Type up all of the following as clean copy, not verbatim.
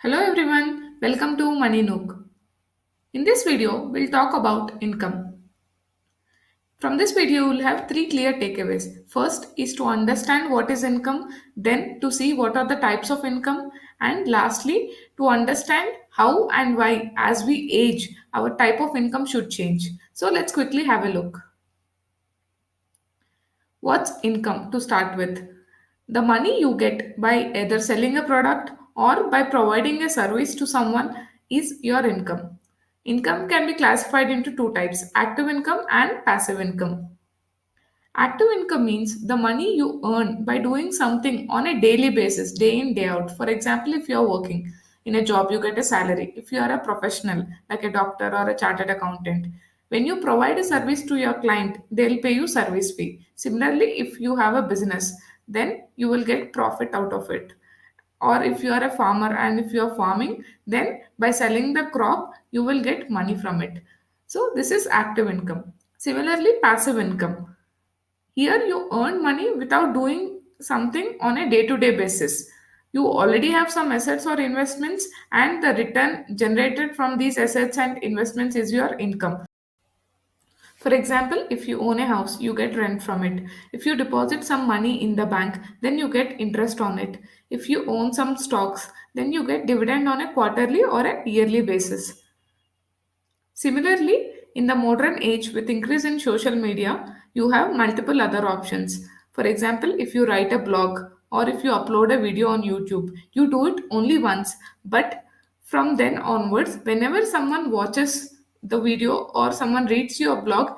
Hello everyone, welcome to Money Nook. In this video, we'll talk about income. From this video, you'll have three clear takeaways. First is to understand what is income, then to see what are the types of income, and lastly, to understand how and why, as we age, our type of income should change. So let's quickly have a look. What's income to start with? The money you get by either selling a product or by providing a service to someone is your income. Income can be classified into two types, active income and passive income. Active income means the money you earn by doing something on a daily basis, day in, day out. For example, if you are working in a job, you get a salary. If you are a professional, like a doctor or a chartered accountant, when you provide a service to your client, they'll pay you service fee. Similarly, if you have a business, then you will get profit out of it. Or if you are a farmer and if you are farming, then by selling the crop, you will get money from it. So, this is active income. Similarly, passive income. Here you earn money without doing something on a day to day basis. You already have some assets or investments, and the return generated from these assets and investments is your income. For example, if you own a house, you get rent from it. If you deposit some money in the bank, then you get interest on it. If you own some stocks, then you get dividend on a quarterly or a yearly basis. Similarly, in the modern age with increase in social media, you have multiple other options. For example, if you write a blog or if you upload a video on YouTube, you do it only once, but from then onwards, whenever someone watches the video or someone reads your blog,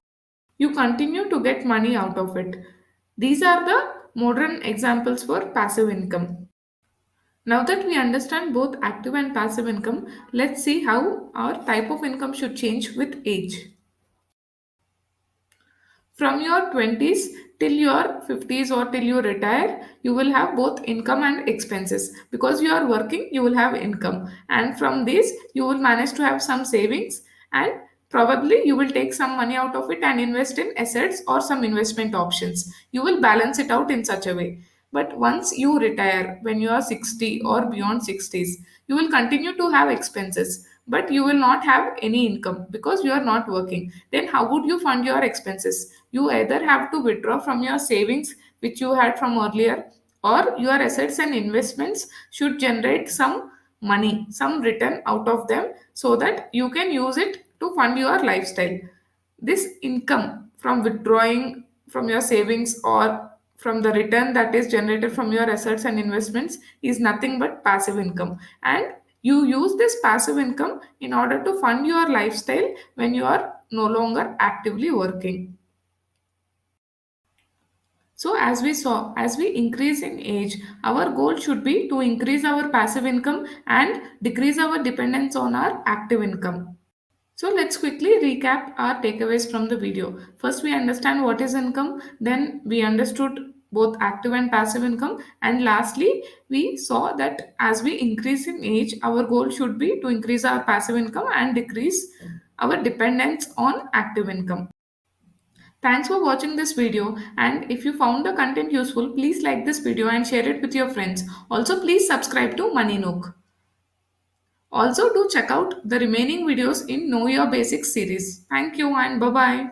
you continue to get money out of it. These are the modern examples for passive income. Now that we understand both active and passive income, let's see how our type of income should change with age. From your 20s till your 50s or till you retire, you will have both income and expenses. Because you are working, you will have income. And from this, you will manage to have some savings and probably you will take some money out of it and invest in assets or some investment options. You will balance it out in such a way. But once you retire, when you are 60 or beyond 60s, you will continue to have expenses, but you will not have any income because you are not working. Then, how would you fund your expenses? You either have to withdraw from your savings, which you had from earlier, or your assets and investments should generate some money, some return out of them so that you can use it to fund your lifestyle. This income from withdrawing from your savings or from the return that is generated from your assets and investments is nothing but passive income. And you use this passive income in order to fund your lifestyle when you are no longer actively working. So, as we saw, as we increase in age, our goal should be to increase our passive income and decrease our dependence on our active income. So let's quickly recap our takeaways from the video. First, we understand what is income, then we understood both active and passive income, and lastly, we saw that as we increase in age, our goal should be to increase our passive income and decrease our dependence on active income. Thanks for watching this video, and if you found the content useful, please like this video and share it with your friends. Also, please subscribe to Money Nook. Also, do check out the remaining videos in Know Your Basics series. Thank you and bye bye.